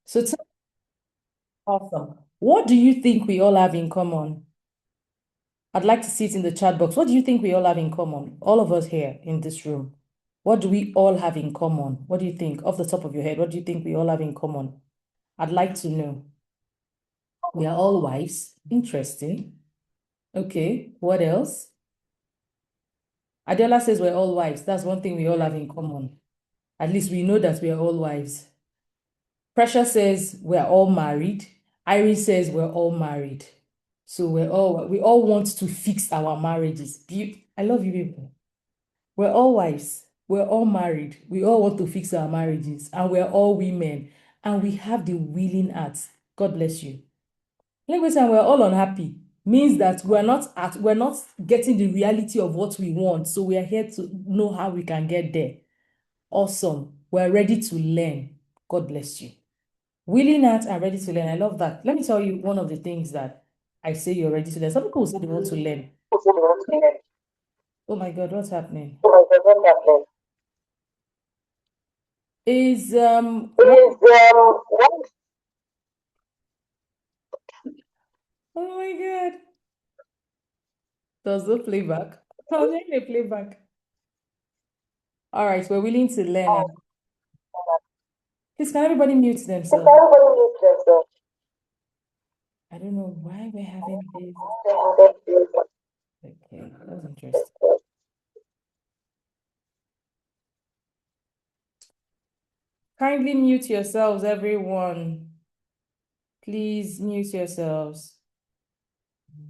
So awesome. What do you think we all have in common? I'd like to see it in the chat box. What do you think we all have in common? All of us here in this room. What do we all have in common? What do you think? Off the top of your head, what do you think we all have in common? I'd like to know. We are all wives. Interesting. Okay. What else? Adela says we're all wives. That's one thing we all have in common. At least we know that we are all wives. Precious says we're all married. Irene says we're all married. So we all want to fix our marriages. I love you people. We're all wives. We're all married. We all want to fix our marriages. And we're all women. And we have the willing hearts. God bless you. Language and we're all unhappy means that we're not getting the reality of what we want. So we are here to know how we can get there. Awesome. We're ready to learn. God bless you. Willing heart and ready to learn. I love that. Let me tell you one of the things that I say you're ready to learn. Some people will say they want to learn. Oh my God, what's happening? Is oh my God. Does the playback? How's the playback? All right, we're willing to learn. Please, can everybody mute themselves? I don't know why we're having this. Okay, that's interesting. Kindly mute yourselves, everyone. Please mute yourselves.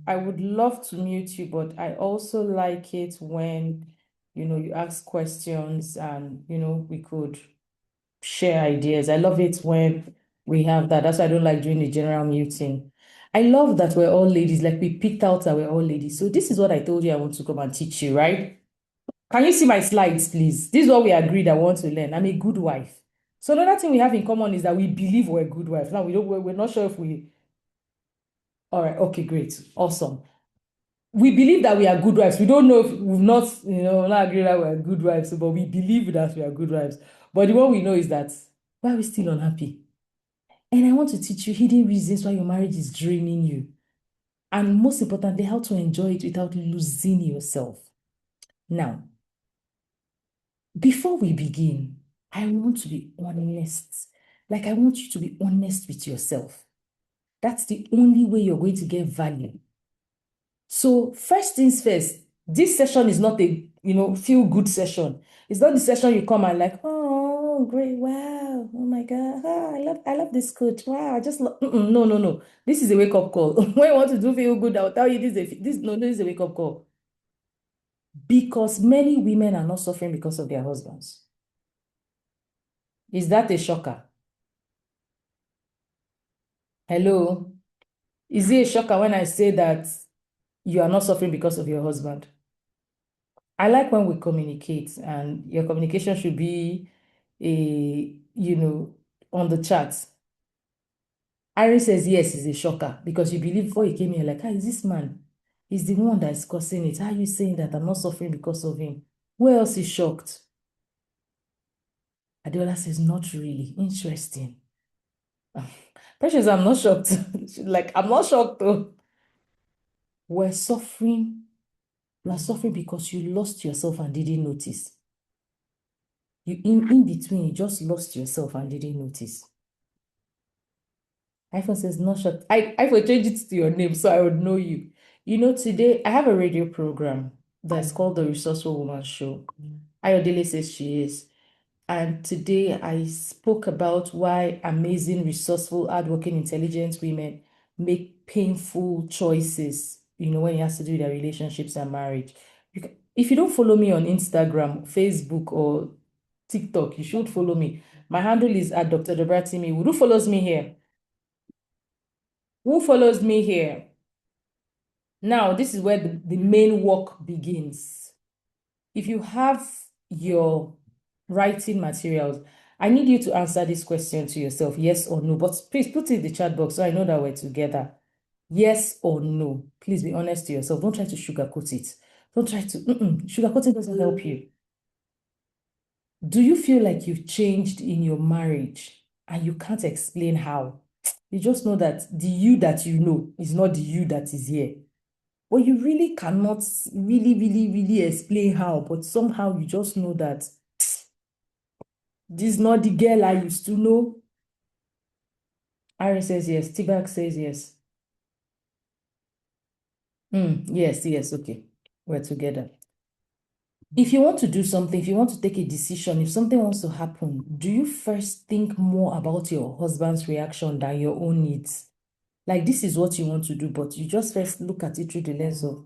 I would love to mute you, but I also like it when, you ask questions and, we could share ideas. I love it when we have that. That's why I don't like doing the general muting. I love that we're all ladies, like we picked out that we're all ladies. So this is what I told you I want to come and teach you, right? Can you see my slides, please? This is what we agreed I want to learn. I'm a good wife. So another thing we have in common is that we believe we're good wives. Now we're not sure if all right, okay, great, awesome. We believe that we are good wives. We don't know if we've not, not agreed that we're good wives, but we believe that we are good wives. But the one we know is that why are we still unhappy? And I want to teach you hidden reasons why your marriage is draining you. And most importantly, how to enjoy it without losing yourself. Now, before we begin, I want to be honest. Like, I want you to be honest with yourself. That's the only way you're going to get value. So, first things first, this session is not a, feel good session. It's not the session you come and like, oh, great, wow, oh my God, I love this coach. Wow, I just love, no, no, no. This is a wake-up call. When you want to do feel good, I'll tell you this is a wake-up call. Because many women are not suffering because of their husbands. Is that a shocker? Hello? Is it a shocker when I say that you are not suffering because of your husband? I like when we communicate, and your communication should be on the chat. Irene says yes, it's a shocker because you believe before you came here, like, is this man? He's the one that is causing it. How are you saying that I'm not suffering because of him? Who else is shocked? Adiola says, not really. Interesting. Precious, I'm not shocked. Like, I'm not shocked though. We're suffering. You are suffering because you lost yourself and didn't notice. You in between, you just lost yourself and didn't notice. iPhone says, not shocked. iPhone changed it to your name so I would know you. Today I have a radio program that's called the Resourceful Woman Show. Ayodele says she is. And today I spoke about why amazing, resourceful, hardworking, intelligent women make painful choices, when it has to do with their relationships and marriage. If you don't follow me on Instagram, Facebook, or TikTok, you should follow me. My handle is at Dr. Deborah TIMI-WOOD. Who follows me here? Who follows me here? Now, this is where the main work begins. If you have your writing materials, I need you to answer this question to yourself, yes or no. But please put it in the chat box so I know that we're together. Yes or no. Please be honest to yourself. Don't try to sugarcoat it. Don't try to, sugarcoating doesn't help you. Do you feel like you've changed in your marriage? and you can't explain how. You just know that the you that you know is not the you that is here. But you really cannot really explain how, but somehow you just know that this is not the girl I used to know. Ari says yes. Tibak says yes. Yes, okay. We're together. If you want to do something, if you want to take a decision, if something wants to happen, do you first think more about your husband's reaction than your own needs? Like, this is what you want to do, but you just first look at it through the lens of,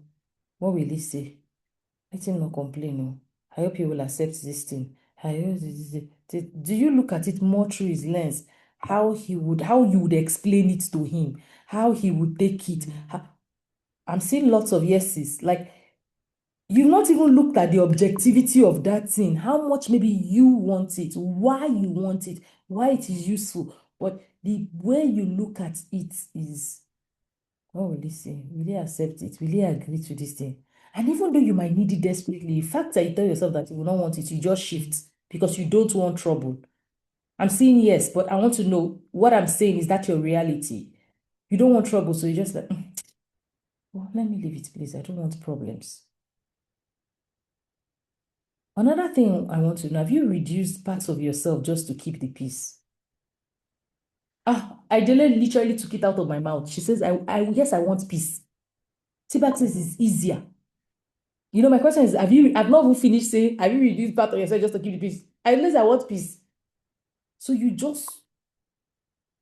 what will he say? Let him not complain. No. I hope he will accept this thing. Do you look at it more through his lens? How you would explain it to him, how he would take it. I'm seeing lots of yeses. Like, you've not even looked at the objectivity of that thing, how much maybe you want it, why you want it, why it is useful. But the way you look at it is, what will he say? Will he accept it? Will he agree to this thing? And even though you might need it desperately, the fact that you tell yourself that you will not want it, you just shift because you don't want trouble. I'm saying yes, but I want to know what I'm saying. Is that your reality? You don't want trouble, so you just like, well, let me leave it, please. I don't want problems. Another thing I want to know, have you reduced parts of yourself just to keep the peace? Idele literally took it out of my mouth. She says, yes, I want peace. Tibak says it's easier. You know, my question is, I've not even finished saying, have you reduced part of yourself just to keep the peace? Unless I want peace. So you just,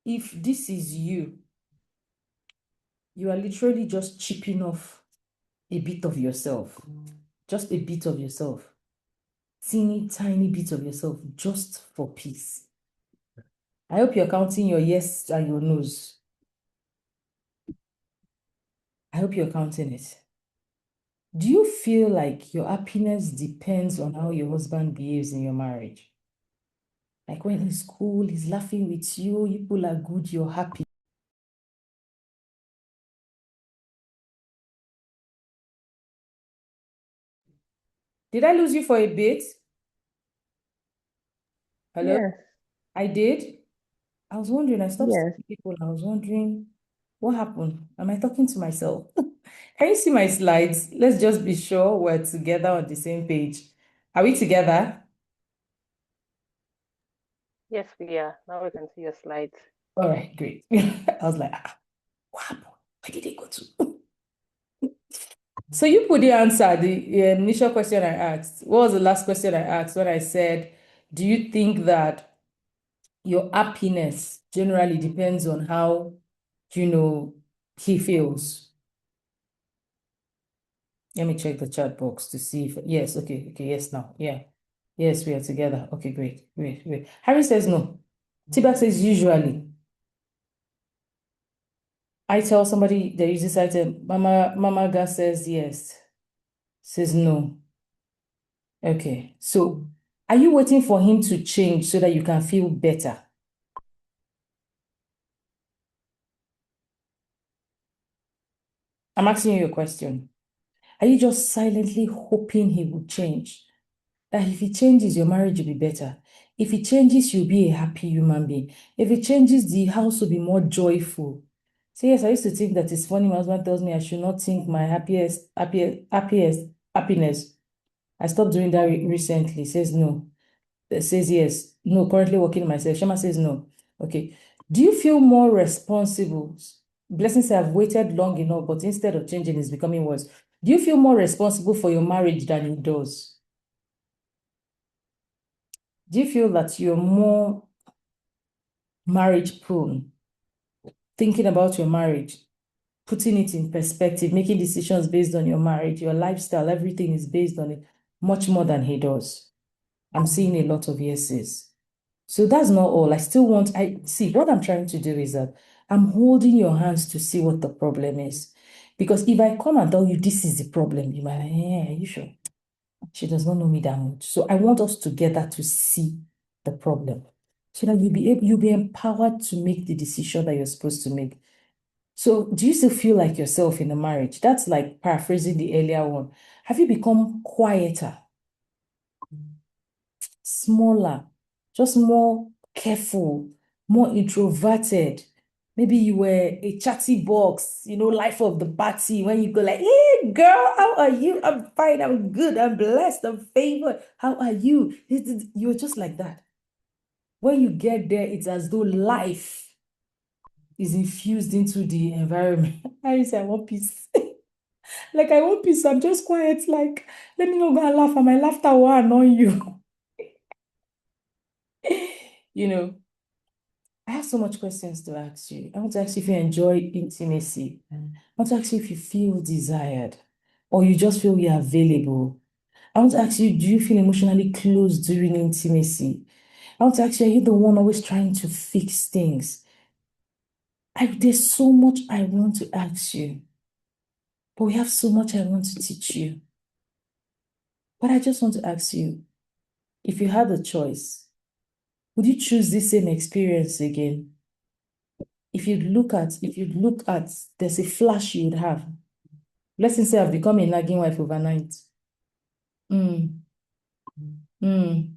if this is you, you are literally just chipping off a bit of yourself, just a bit of yourself, teeny tiny bit of yourself, just for peace. I hope you're counting your yes and your no's. I hope you're counting it. Do you feel like your happiness depends on how your husband behaves in your marriage? Like when he's cool, he's laughing with you, people are good, you're happy. Did I lose you for a bit? Hello? Yes, I did? I was wondering, I stopped yes, seeing people. I was wondering, what happened? Am I talking to myself? Can you see my slides? Let's just be sure we're together on the same page. Are we together? yes, we are. Now we can see your slides. All right, great. I was like, what happened? Where did it go to? So you put the answer, the initial question I asked. What was the last question I asked when I said, do you think that your happiness generally depends on how, he feels? Let me check the chat box to see if, yes, okay, yes, now, yeah. Yes, we are together. Okay, great. Harry says no. Tibak says usually. I tell somebody they use this item. Mama Ga says yes. Says no. Okay. So are you waiting for him to change so that you can feel better? I'm asking you a question. Are you just silently hoping he will change? That if he changes, your marriage will be better. If he changes, you'll be a happy human being. If he changes, the house will be more joyful. So yes, I used to think that it's funny. My husband tells me I should not think my happiness. I stopped doing that recently. Says no. Says yes. No, currently working on myself. Shema says no. Okay. Do you feel more responsible? Blessings have waited long enough, but instead of changing, it's becoming worse. Do you feel more responsible for your marriage than he does? Do you feel that you're more marriage prone, thinking about your marriage, putting it in perspective, making decisions based on your marriage, your lifestyle, everything is based on it much more than he does? I'm seeing a lot of yeses. So that's not all. I see what I'm trying to do is that I'm holding your hands to see what the problem is. Because if I come and tell you this is the problem, you might, are you sure? She does not know me that much. So I want us together to see the problem so that you'll be empowered to make the decision that you're supposed to make. So do you still feel like yourself in a marriage? That's like paraphrasing the earlier one. Have you become quieter, smaller, just more careful? more introverted. Maybe you were a chatty box, life of the party. When you go like, hey girl, how are you? I'm fine, I'm good, I'm blessed, I'm favored. How are you? You're just like that. When you get there, it's as though life is infused into the environment. I say, I want peace. Like, I want peace. I'm just quiet. Like, let me not go and laugh, and my laughter will annoy you. You know, I have so much questions to ask you. I want to ask you if you enjoy intimacy. I want to ask you if you feel desired or you just feel you're available. I want to ask you, do you feel emotionally close during intimacy? I want to ask you, are you the one always trying to fix things? There's so much I want to ask you, but we have so much I want to teach you. But I just want to ask you, if you had a choice, would you choose this same experience again? If you'd look at, there's a flash you'd have. Let's say I've become a nagging wife overnight. Mm, mm.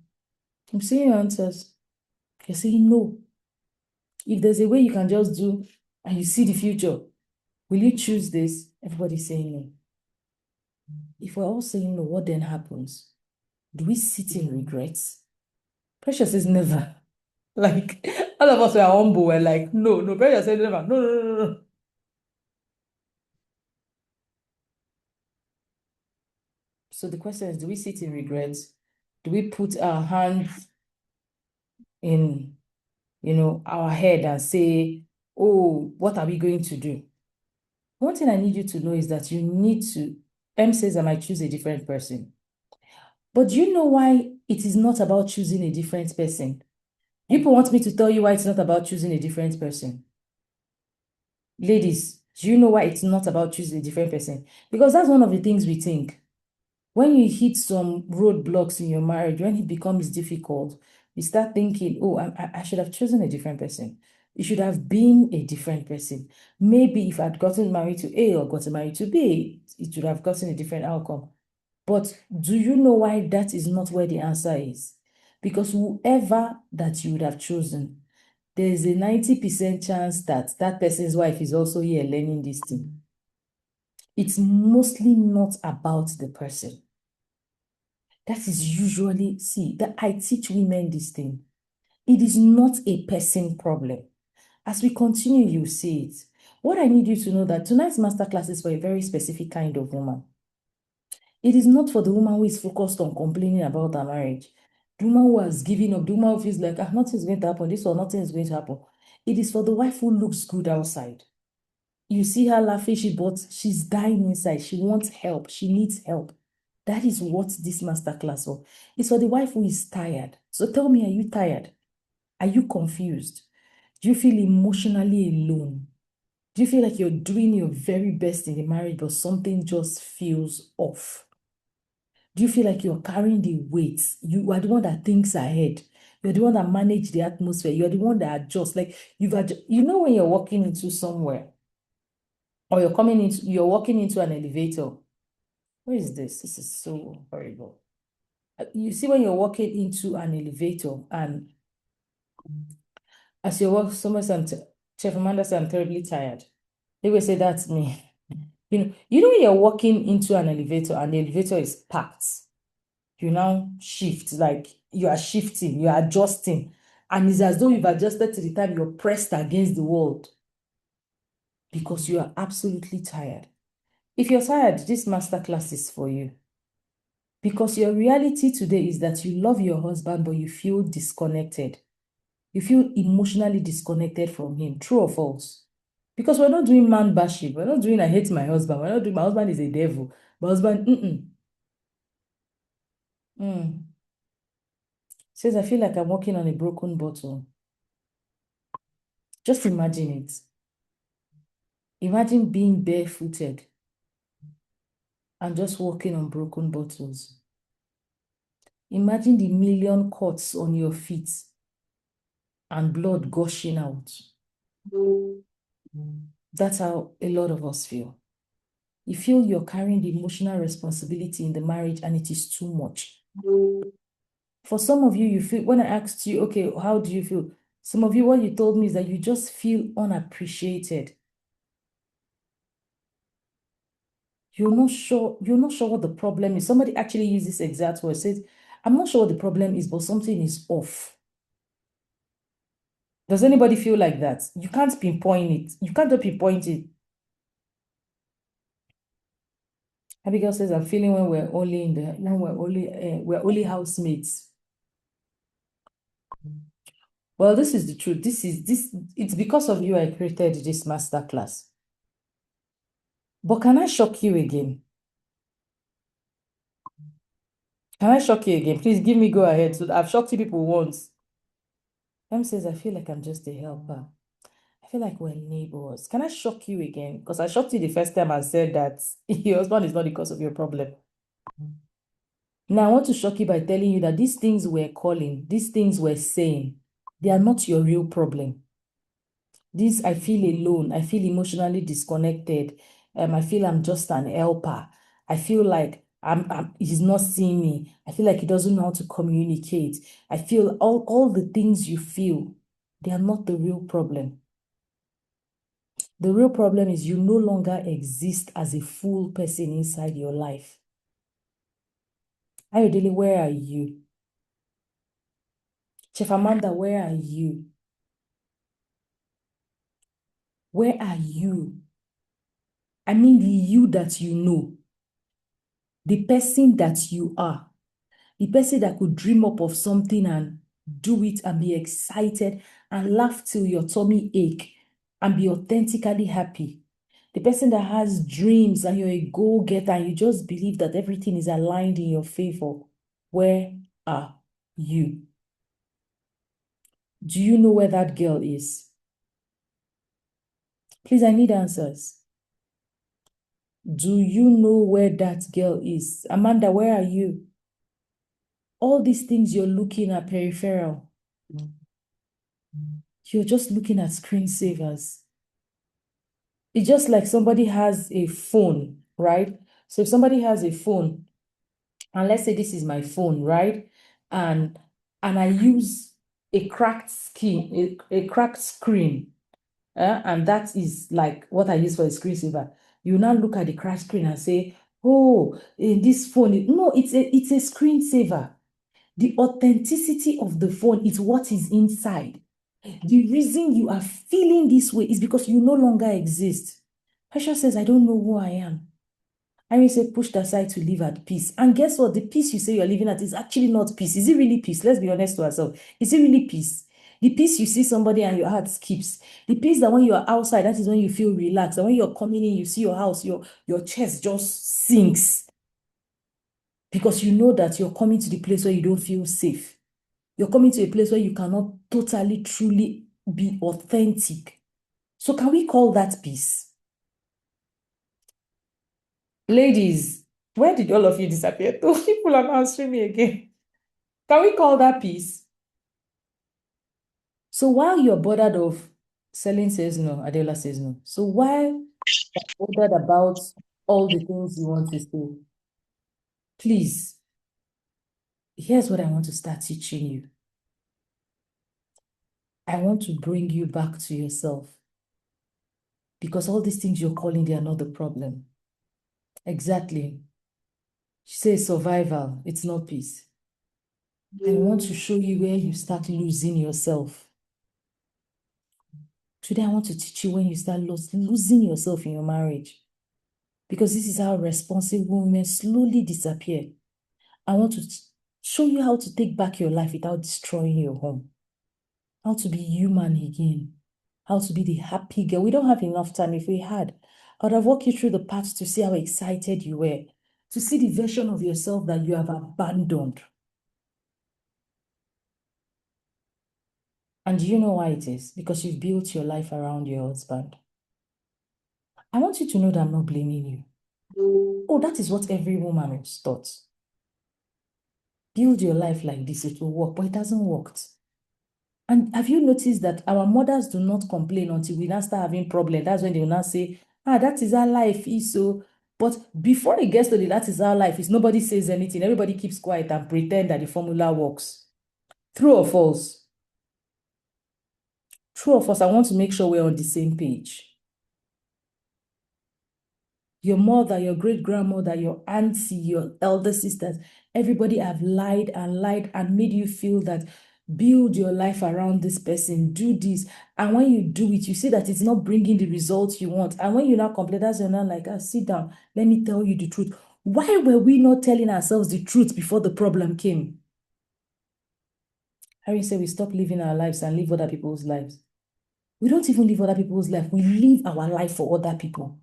I'm seeing your answers. You're saying no. If there's a way you can just do and you see the future, will you choose this? Everybody's saying no. If we're all saying no, what then happens? Do we sit in regrets? Precious is never. Like, all of us were humble. We're like, no, no, Precious said never. No, no, no, no. So the question is, do we sit in regrets? Do we put our hands in, our head and say, oh, what are we going to do? One thing I need you to know is that you need to, M says I might choose a different person. But do you know why it is not about choosing a different person? People want me to tell you why it's not about choosing a different person. Ladies, do you know why it's not about choosing a different person? Because that's one of the things we think. When you hit some roadblocks in your marriage, when it becomes difficult, you start thinking, oh, I should have chosen a different person. It should have been a different person. Maybe if I'd gotten married to A or gotten married to B, it should have gotten a different outcome. But do you know why that is not where the answer is? Because whoever that you would have chosen, there is a 90% chance that that person's wife is also here learning this thing. It's mostly not about the person. That is usually, see, that I teach women this thing. It is not a person problem. As we continue, you see it. What I need you to know that tonight's masterclass is for a very specific kind of woman. It is not for the woman who is focused on complaining about her marriage. The woman who has given up, the woman who feels like, nothing is going to happen, this or nothing is going to happen. It is for the wife who looks good outside. You see her laughing, but she's dying inside. She wants help. She needs help. That is what this masterclass for. It's for the wife who is tired. So tell me, are you tired? Are you confused? Do you feel emotionally alone? Do you feel like you're doing your very best in the marriage, but something just feels off? Do you feel like you're carrying the weight? You are the one that thinks ahead. You're the one that manages the atmosphere. You're the one that adjusts. Like when you're walking into somewhere, or you're walking into an elevator. What is this? This is so horrible. You see when you're walking into an elevator and as you walk, Chef Amanda said, I'm terribly tired. They will say, that's me. You know when you're walking into an elevator and the elevator is packed, you now shift, like you are shifting, you are adjusting, and it's as though you've adjusted to the time you're pressed against the wall because you are absolutely tired. If you're tired, this masterclass is for you. Because your reality today is that you love your husband, but you feel disconnected. You feel emotionally disconnected from him. True or false? Because we're not doing man bashing. We're not doing I hate my husband. We're not doing my husband is a devil. My husband, says, I feel like I'm walking on a broken bottle. Just imagine it. Imagine being barefooted and just walking on broken bottles. Imagine the million cuts on your feet and blood gushing out. That's how a lot of us feel. You feel you're carrying the emotional responsibility in the marriage and it is too much. For some of you, you feel, when I asked you, okay, how do you feel? Some of you, what you told me is that you just feel unappreciated. You're not sure what the problem is. Somebody actually used this exact word, said, I'm not sure what the problem is, but something is off. Does anybody feel like that? You can't pinpoint it. You can't just pinpoint it. Abigail says, I'm feeling when we're only housemates. Well, this is the truth. It's because of you I created this masterclass. But can I shock you again? Can I shock you again? Please give me go ahead. So I've shocked you people once. Em says, I feel like I'm just a helper. I feel like we're neighbors. Can I shock you again? Because I shocked you the first time and said that your husband is not the cause of your problem. Now, I want to shock you by telling you that these things we're calling, these things we're saying, they are not your real problem. This, I feel alone. I feel emotionally disconnected. I feel I'm just an helper. I feel like he's not seeing me. I feel like he doesn't know how to communicate. I feel all the things you feel, they are not the real problem. The real problem is you no longer exist as a full person inside your life. Ayodele, where are you? Chef Amanda, where are you? Where are you? I mean the you that you know, the person that you are, the person that could dream up of something and do it and be excited and laugh till your tummy ache and be authentically happy. The person that has dreams and you're a go-getter and you just believe that everything is aligned in your favor. Where are you? Do you know where that girl is? Please, I need answers. Do you know where that girl is? Amanda, where are you? All these things you're looking at peripheral. You're just looking at screensavers. It's just like somebody has a phone, right? So if somebody has a phone, and let's say this is my phone, right? And I use a cracked skin, a cracked screen, and that is like what I use for a screensaver. You now look at the cracked screen and say, oh, this phone, no, it's a screensaver. The authenticity of the phone is what is inside. The reason you are feeling this way is because you no longer exist. Precious says, I don't know who I am. I will say pushed aside to live at peace. And guess what? The peace you say you're living at is actually not peace. Is it really peace? Let's be honest to ourselves. Is it really peace? The peace you see somebody and your heart skips. The peace that when you are outside, that is when you feel relaxed. And when you're coming in, you see your house, your chest just sinks. Because you know that you're coming to the place where you don't feel safe. You're coming to a place where you cannot totally, truly be authentic. So can we call that peace? Ladies, where did all of you disappear to? People are not answering me again. Can we call that peace? So while you're bothered of selling says no, Adela says no. So while you're bothered about all the things you want to say, please, here's what I want to start teaching you. I want to bring you back to yourself. Because all these things you're calling, they are not the problem. Exactly. She says survival, it's not peace. I want to show you where you start losing yourself. Today, I want to teach you when you start losing yourself in your marriage. Because this is how responsible women slowly disappear. I want to show you how to take back your life without destroying your home. How to be human again. How to be the happy girl. We don't have enough time. If we had, I would have walked you through the path to see how excited you were. To see the version of yourself that you have abandoned. And do you know why it is? Because you've built your life around your husband. I want you to know that I'm not blaming you. Oh, that is what every woman was taught. Build your life like this, it will work, but it hasn't worked. And have you noticed that our mothers do not complain until we now start having problems? That's when they will now say, that is how life is. So, but before it gets to that is how life is, nobody says anything. Everybody keeps quiet and pretend that the formula works. True or false? True of us, I want to make sure we're on the same page. Your mother, your great-grandmother, your auntie, your elder sisters, everybody have lied and made you feel that build your life around this person, do this. And when you do it, you see that it's not bringing the results you want. And when you now complain, that's when you're like, sit down, let me tell you the truth. Why were we not telling ourselves the truth before the problem came? Harry said we stop living our lives and live other people's lives. We don't even live other people's life. We live our life for other people.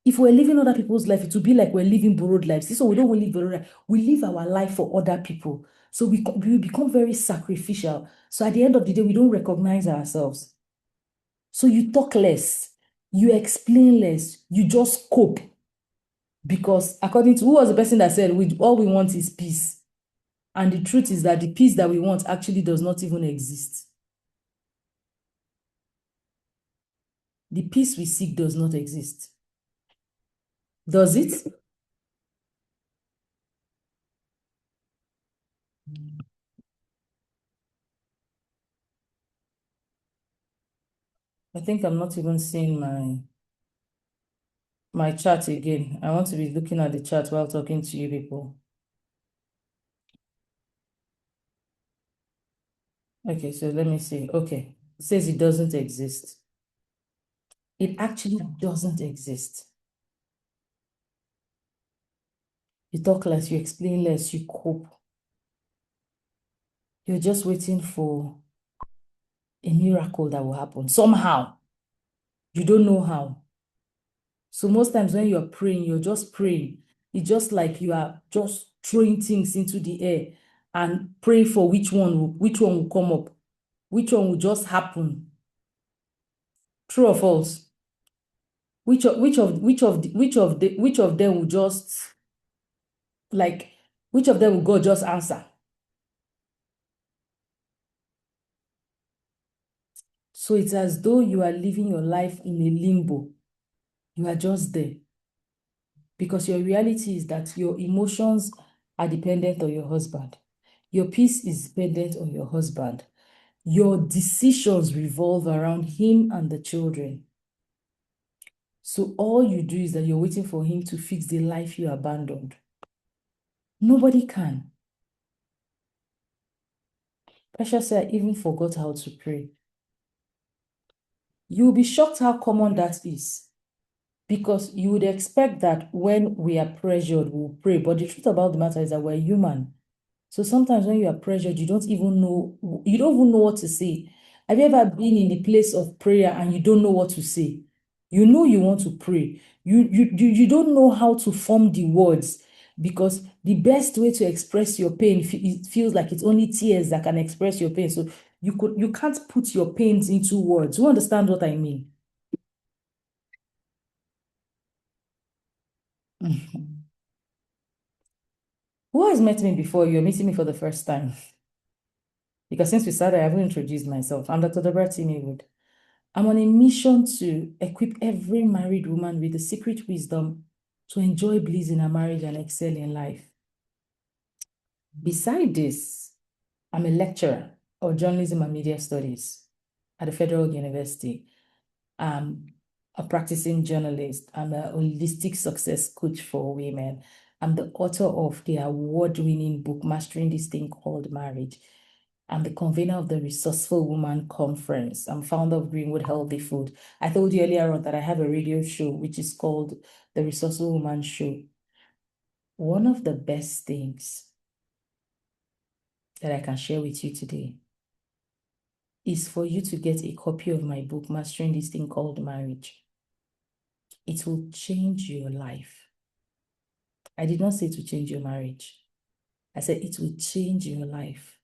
If we're living other people's life, it would be like we're living borrowed lives. So we don't want to live borrowed life. We live our life for other people. So we become very sacrificial. So at the end of the day, we don't recognize ourselves. So you talk less, you explain less, you just cope. Because according to who was the person that said, all we want is peace. And the truth is that the peace that we want actually does not even exist. The peace we seek does not exist. Does it? I think I'm not even seeing my chat again. I want to be looking at the chat while talking to you people. Okay, so let me see. Okay, it says it doesn't exist. It actually doesn't exist. You talk less, you explain less, you cope. You're just waiting for a miracle that will happen somehow. You don't know how. So most times when you're praying, you're just praying. It's just like you are just throwing things into the air and pray for which one will come up, which one will just happen. True or false? Which of them will just like which of them will God just answer? So it's as though you are living your life in a limbo. You are just there. Because your reality is that your emotions are dependent on your husband. Your peace is dependent on your husband. Your decisions revolve around him and the children. So all you do is that you're waiting for him to fix the life you abandoned. Nobody can. Precious said, I even forgot how to pray. You'll be shocked how common that is. Because you would expect that when we are pressured, we'll pray. But the truth about the matter is that we're human. So sometimes when you are pressured, you don't even know what to say. Have you ever been in the place of prayer and you don't know what to say? You know you want to pray. You don't know how to form the words because the best way to express your pain, it feels like it's only tears that can express your pain. So you can't put your pains into words. You understand what I mean? Who has met me before? You're meeting me for the first time. Because since we started, I haven't introduced myself. I'm Dr. Deborah TIMI-WOOD. I'm on a mission to equip every married woman with the secret wisdom to enjoy bliss in her marriage and excel in life. Beside this, I'm a lecturer of journalism and media studies at the Federal University. I'm a practicing journalist. I'm a holistic success coach for women. I'm the author of the award-winning book, Mastering This Thing Called Marriage. I'm the convener of the Resourceful Woman Conference. I'm founder of Greenwood Healthy Food. I told you earlier on that I have a radio show, which is called the Resourceful Woman Show. One of the best things that I can share with you today is for you to get a copy of my book, Mastering This Thing Called Marriage. It will change your life. I did not say it will change your marriage. I said it will change your life.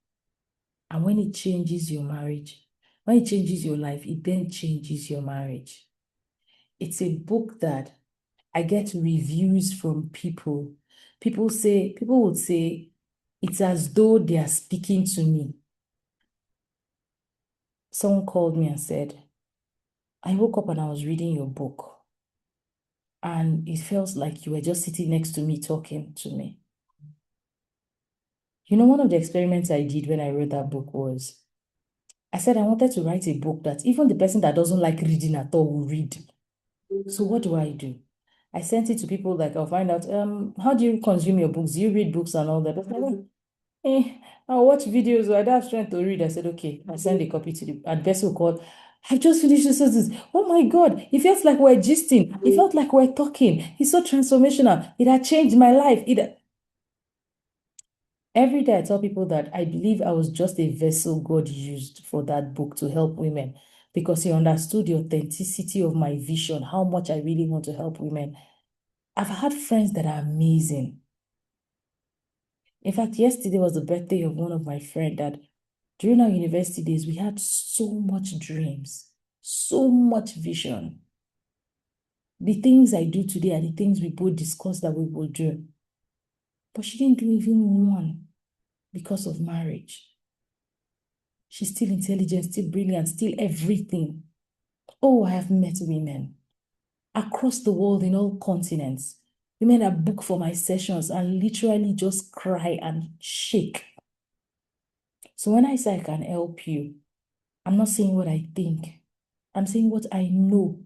And when it changes your marriage, when it changes your life, it then changes your marriage. It's a book that I get reviews from people. People would say, it's as though they are speaking to me. Someone called me and said, I woke up and I was reading your book. And it felt like you were just sitting next to me talking to me. One of the experiments I did when I wrote that book was I said I wanted to write a book that even the person that doesn't like reading at all will read. So what do? I sent it to people like I'll find out, how do you consume your books? Do you read books and all that? I'll watch videos, I don't have strength to read. I said, okay, I'll send a copy to the person who called. I've just finished this. Oh my God, it felt like we're gisting. It felt like we're talking. It's so transformational. It had changed my life. Every day I tell people that I believe I was just a vessel God used for that book to help women because He understood the authenticity of my vision, how much I really want to help women. I've had friends that are amazing. In fact, yesterday was the birthday of one of my friends that during our university days, we had so much dreams, so much vision. The things I do today are the things we both discussed that we will do. But she didn't do even one because of marriage. She's still intelligent, still brilliant, still everything. Oh, I have met women across the world in all continents. Women that book for my sessions and literally just cry and shake. So when I say I can help you, I'm not saying what I think. I'm saying what I know.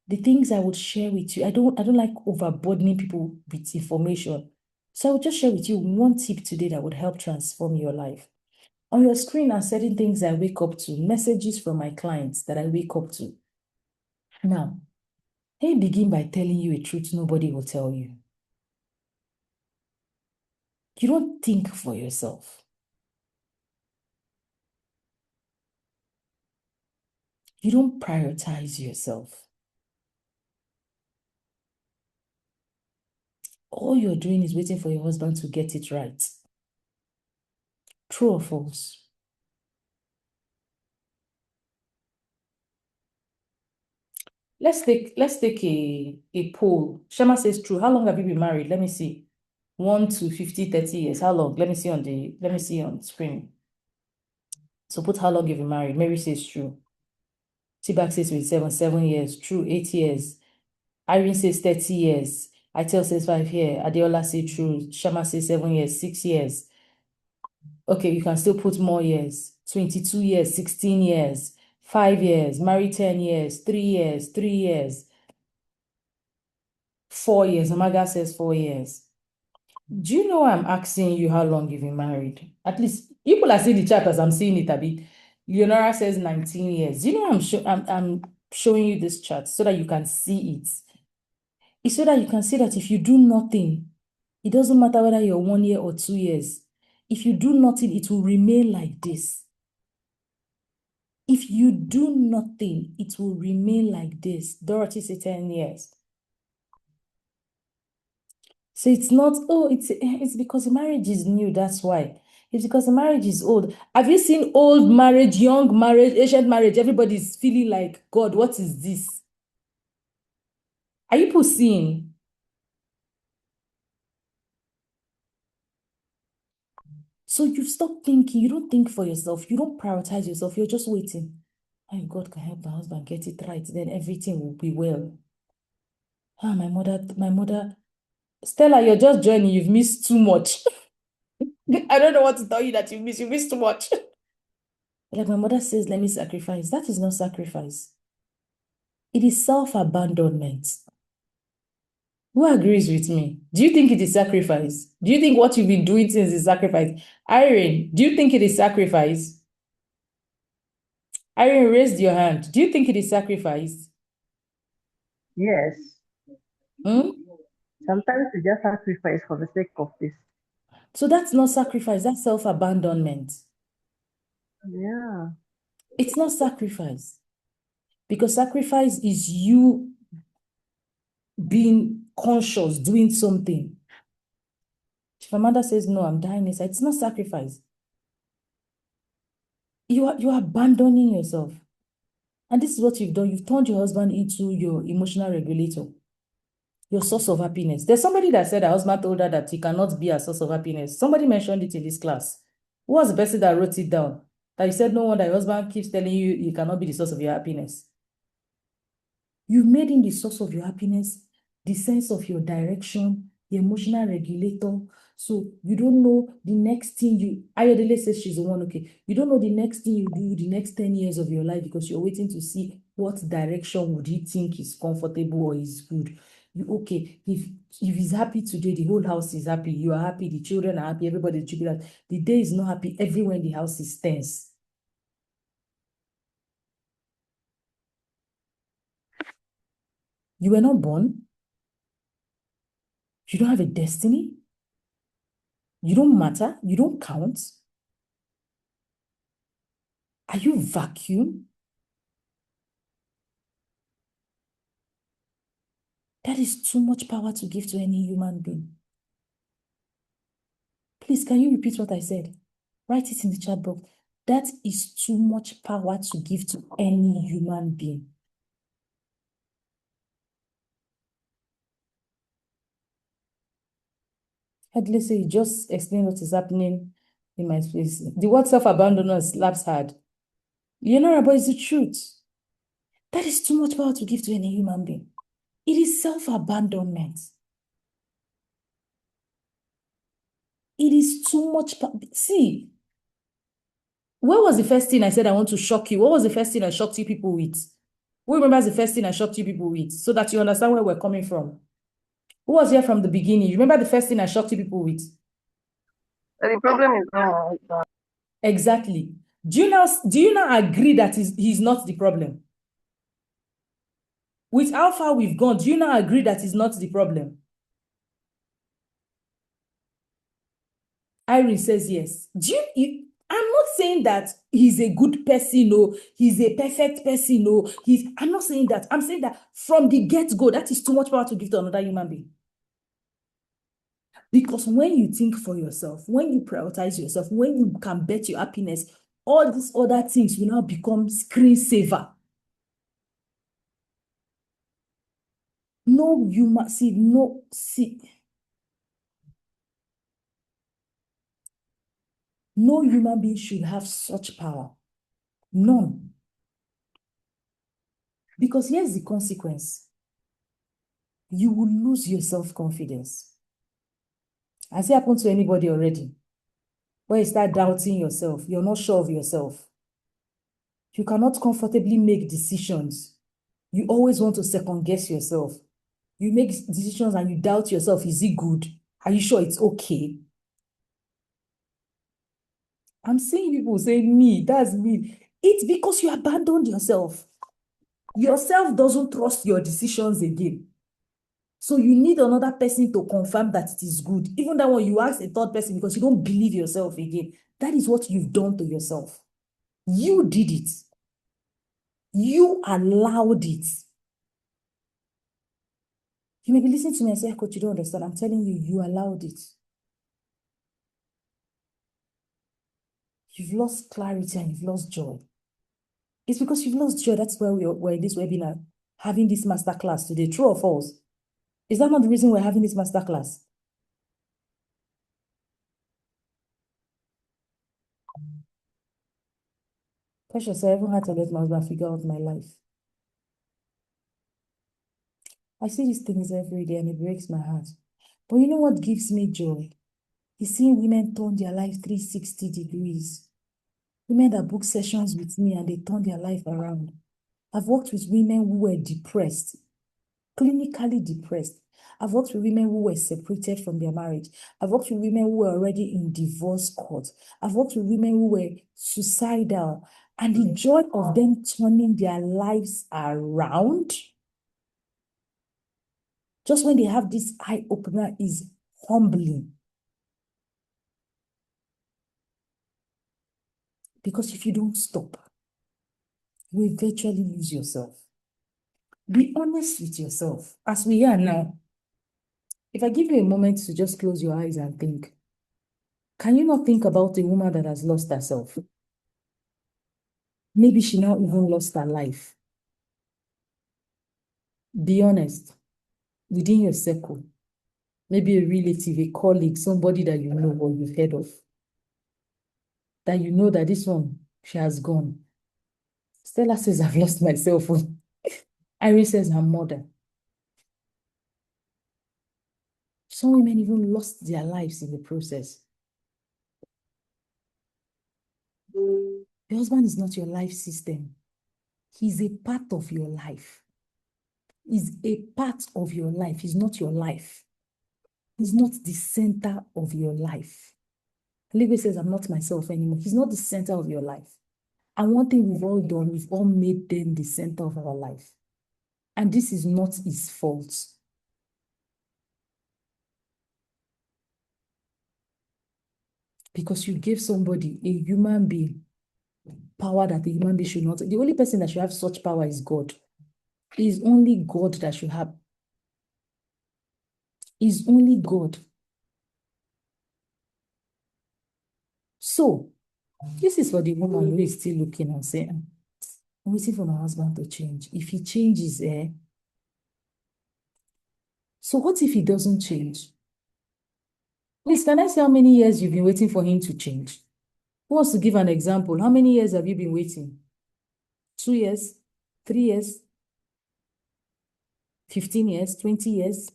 The things I would share with you. I don't like overburdening people with information. So I will just share with you one tip today that would help transform your life. On your screen are certain things I wake up to, messages from my clients that I wake up to. Now, let me begin by telling you a truth nobody will tell you. You don't think for yourself. You don't prioritize yourself. All you're doing is waiting for your husband to get it right. True or false? Let's take a poll. Shema says true. How long have you been married? Let me see. 1 to 50, 30 years. How long? Let me see on screen. So put how long you've been married. Mary says true. T-Bag says 27, 7 years. True, 8 years. Irene says 30 years. Itel says 5 years. Adeola says true. Shama says 7 years, 6 years. Okay, you can still put more years. 22 years, 16 years, 5 years, married 10 years, 3 years, 3 years, 4 years. Amaga says 4 years. Do you know why I'm asking you how long you've been married? At least people are seeing the chart as I'm seeing it a bit. Leonora says 19 years. Do you know I'm showing you this chart so that you can see it? It's so that you can see that if you do nothing, it doesn't matter whether you're 1 year or 2 years. If you do nothing, it will remain like this. If you do nothing, it will remain like this. Dorothy said 10 years. So it's not, oh, it's because the marriage is new, that's why. It's because the marriage is old. Have you seen old marriage, young marriage, ancient marriage? Everybody's feeling like, God, what is this? Are you people seeing? So you stop thinking, you don't think for yourself, you don't prioritize yourself, you're just waiting. And God can help my husband get it right, then everything will be well. My mother, Stella, you're just joining, you've missed too much. I don't know what to tell you that you missed too much. Like my mother says, let me sacrifice. That is not sacrifice. It is self-abandonment. Who agrees with me? Do you think it is sacrifice? Do you think what you've been doing since is sacrifice? Irene, do you think it is sacrifice? Irene, raised your hand. Do you think it is sacrifice? Yes. Hmm? Sometimes we just sacrifice for the sake of this. So that's not sacrifice, that's self-abandonment. Yeah. It's not sacrifice. Because sacrifice is you being conscious, doing something. If a mother says, no, I'm dying inside, it's not sacrifice. You are abandoning yourself. And this is what you've done. You've turned your husband into your emotional regulator, your source of happiness. There's somebody that said her husband told her that he cannot be a source of happiness. Somebody mentioned it in this class. Who was the person that wrote it down? That you said no wonder your husband keeps telling you he cannot be the source of your happiness. You made him the source of your happiness, the sense of your direction, the emotional regulator. So you don't know the next thing Ayodele says she's the one, okay. You don't know the next thing you do the next 10 years of your life because you're waiting to see what direction would he think is comfortable or is good. Okay, if he's happy today, the whole house is happy, you are happy, the children are happy, everybody is jubilant. The day is not happy, everywhere in the house is tense. You were not born. You don't have a destiny. You don't matter. You don't count. Are you vacuum? That is too much power to give to any human being. Please, can you repeat what I said? Write it in the chat box. That is too much power to give to any human being. Let's say, just explain what is happening in my space. The word self-abandonment slaps hard. You know, but it's the truth. That is too much power to give to any human being. It is self-abandonment. It is too much. See, what was the first thing I said I want to shock you? What was the first thing I shocked you people with? Who remembers the first thing I shocked you people with? So that you understand where we're coming from. Who was here from the beginning? You remember the first thing I shocked you people with? The problem is not that. Exactly. Do you now agree that he's not the problem? With how far we've gone, do you now agree that he's not the problem? Irene says yes. I'm not saying that he's a good person, no, he's a perfect person, no. I'm not saying that. I'm saying that from the get-go, that is too much power to give to another human being. Because when you think for yourself, when you prioritize yourself, when you can bet your happiness, all these other things will now become screensaver. No human, no human being should have such power. None. Because here's the consequence. You will lose your self-confidence. Has it happened to anybody already? Where you start doubting yourself, you're not sure of yourself. You cannot comfortably make decisions. You always want to second guess yourself. You make decisions and you doubt yourself. Is it good? Are you sure it's okay? I'm seeing people saying me, that's me. It's because you abandoned yourself. Yourself doesn't trust your decisions again. So you need another person to confirm that it is good. Even that one, you ask a third person because you don't believe yourself again. That is what you've done to yourself. You did it. You allowed it. You may be listening to me and say, Coach, you don't understand. I'm telling you, you allowed it. You've lost clarity and you've lost joy. It's because you've lost joy. That's why we're in this webinar, having this masterclass today. True or false? Is that not the reason we're having this masterclass? Precious, I haven't had to let my husband figure out my life. I see these things every day and it breaks my heart. But you know what gives me joy? Is seeing women turn their life 360 degrees. Women that book sessions with me and they turn their life around. I've worked with women who were depressed, clinically depressed. I've worked with women who were separated from their marriage. I've worked with women who were already in divorce court. I've worked with women who were suicidal. And the joy of them turning their lives around, just when they have this eye opener, is humbling. Because if you don't stop, you will eventually lose yourself. Be honest with yourself. As we are now, if I give you a moment to just close your eyes and think, can you not think about a woman that has lost herself? Maybe she now even lost her life. Be honest. Within your circle, maybe a relative, a colleague, somebody that you know or you've heard of, that you know that this one, she has gone. Stella says, I've lost myself. Irene says, her mother. Some women even lost their lives in the process. The husband is not your life system. He's a part of your life. He's a part of your life. He's not your life. He's not the center of your life. Ligwe says, I'm not myself anymore. He's not the center of your life. And one thing we've all done, we've all made them the center of our life. And this is not his fault. Because you gave somebody, a human being, power that the human being should not. The only person that should have such power is God. It is only God that should have. It is only God. So, this is for the woman who is still looking and saying, I'm waiting for my husband to change. If he changes, so what if he doesn't change? Please, can I say how many years you've been waiting for him to change? Who wants to give an example? How many years have you been waiting? 2 years? 3 years? 15 years? 20 years?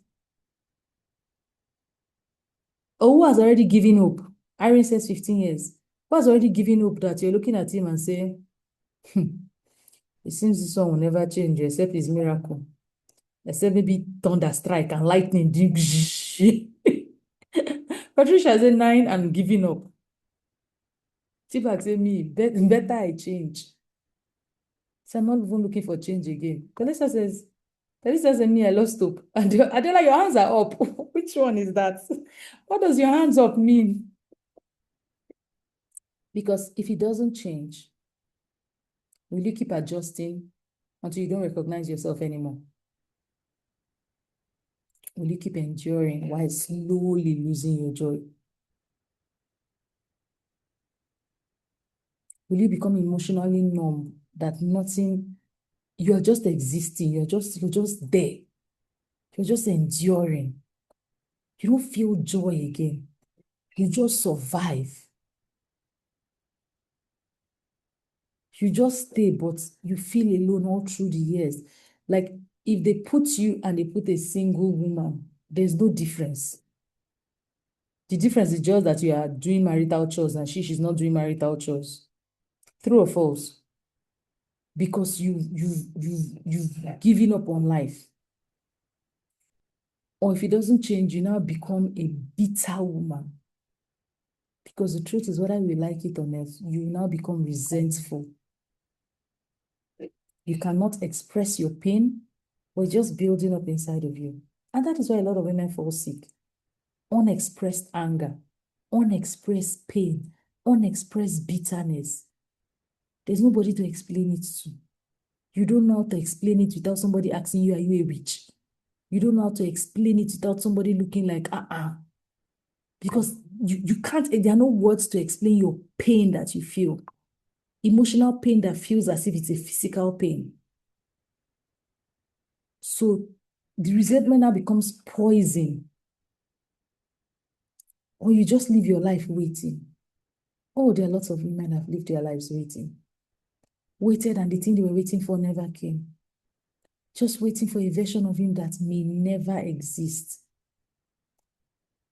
Or who has already given hope? Irene says 15 years. Who has already given hope that you're looking at him and saying, it seems this one will never change except his miracle. Except maybe thunder strike and lightning. Patricia said 9 and giving up. Tifa said me, better I change. So I'm not even looking for change again. Talisa says, me, I lost hope. Adela, your hands are up. Which one is that? What does your hands up mean? Because if it doesn't change, will you keep adjusting until you don't recognize yourself anymore? Will you keep enduring while slowly losing your joy? Will you become emotionally numb that nothing, you're just existing, you're just there. You're just enduring. You don't feel joy again. You just survive. You just stay, but you feel alone all through the years. Like if they put you and they put a single woman, there's no difference. The difference is just that you are doing marital chores and she's not doing marital chores. True or false? Because you've given up on life. Or if it doesn't change, you now become a bitter woman. Because the truth is, whether you like it or not, you now become resentful. You cannot express your pain, but it's just building up inside of you. And that is why a lot of women fall sick. Unexpressed anger, unexpressed pain, unexpressed bitterness. There's nobody to explain it to. You don't know how to explain it without somebody asking you, are you a witch? You don't know how to explain it without somebody looking like, Because you can't, there are no words to explain your pain that you feel. Emotional pain that feels as if it's a physical pain. So the resentment now becomes poison. Or you just live your life waiting. Oh, there are lots of women that have lived their lives waiting. Waited and the thing they were waiting for never came. Just waiting for a version of him that may never exist.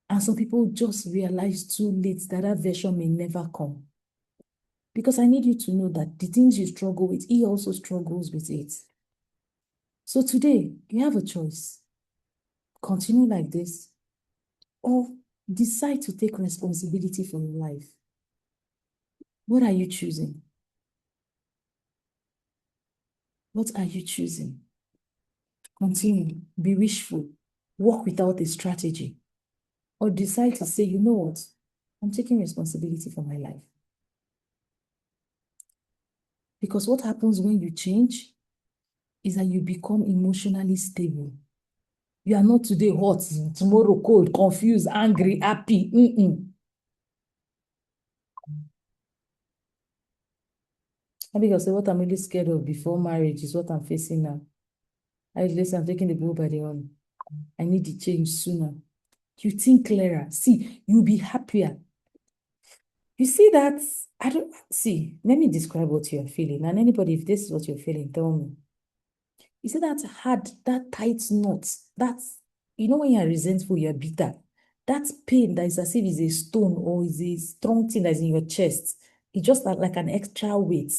And some people just realize too late that that version may never come. Because I need you to know that the things you struggle with, he also struggles with it. So today, you have a choice. Continue like this, or decide to take responsibility for your life. What are you choosing? What are you choosing? Continue, be wishful, work without a strategy, or decide to say, you know what? I'm taking responsibility for my life. Because what happens when you change is that you become emotionally stable. You are not today hot, tomorrow cold, confused, angry, happy. Abigail said, what I'm really scared of before marriage is what I'm facing now. I'm taking the bull by the horn. I need the change sooner. You think clearer. See, you'll be happier. You see that? Let me describe what you're feeling. And anybody, if this is what you're feeling, tell me. You see that hard, that tight knot, that's You know, when you're resentful, you're bitter. That pain that is as if it's a stone or is a strong thing that's in your chest, it's just like an extra weight.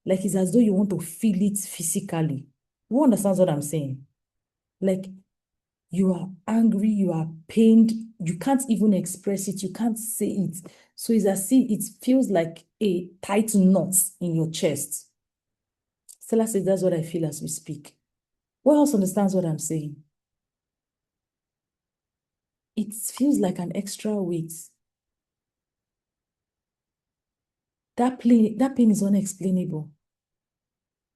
Like it's as though you want to feel it physically. Who understands what I'm saying? Like you are angry, you are pained, you can't even express it, you can't say it. So it's as if it feels like a tight knot in your chest. Stella says that's what I feel as we speak. Who else understands what I'm saying? It feels like an extra weight. That pain is unexplainable.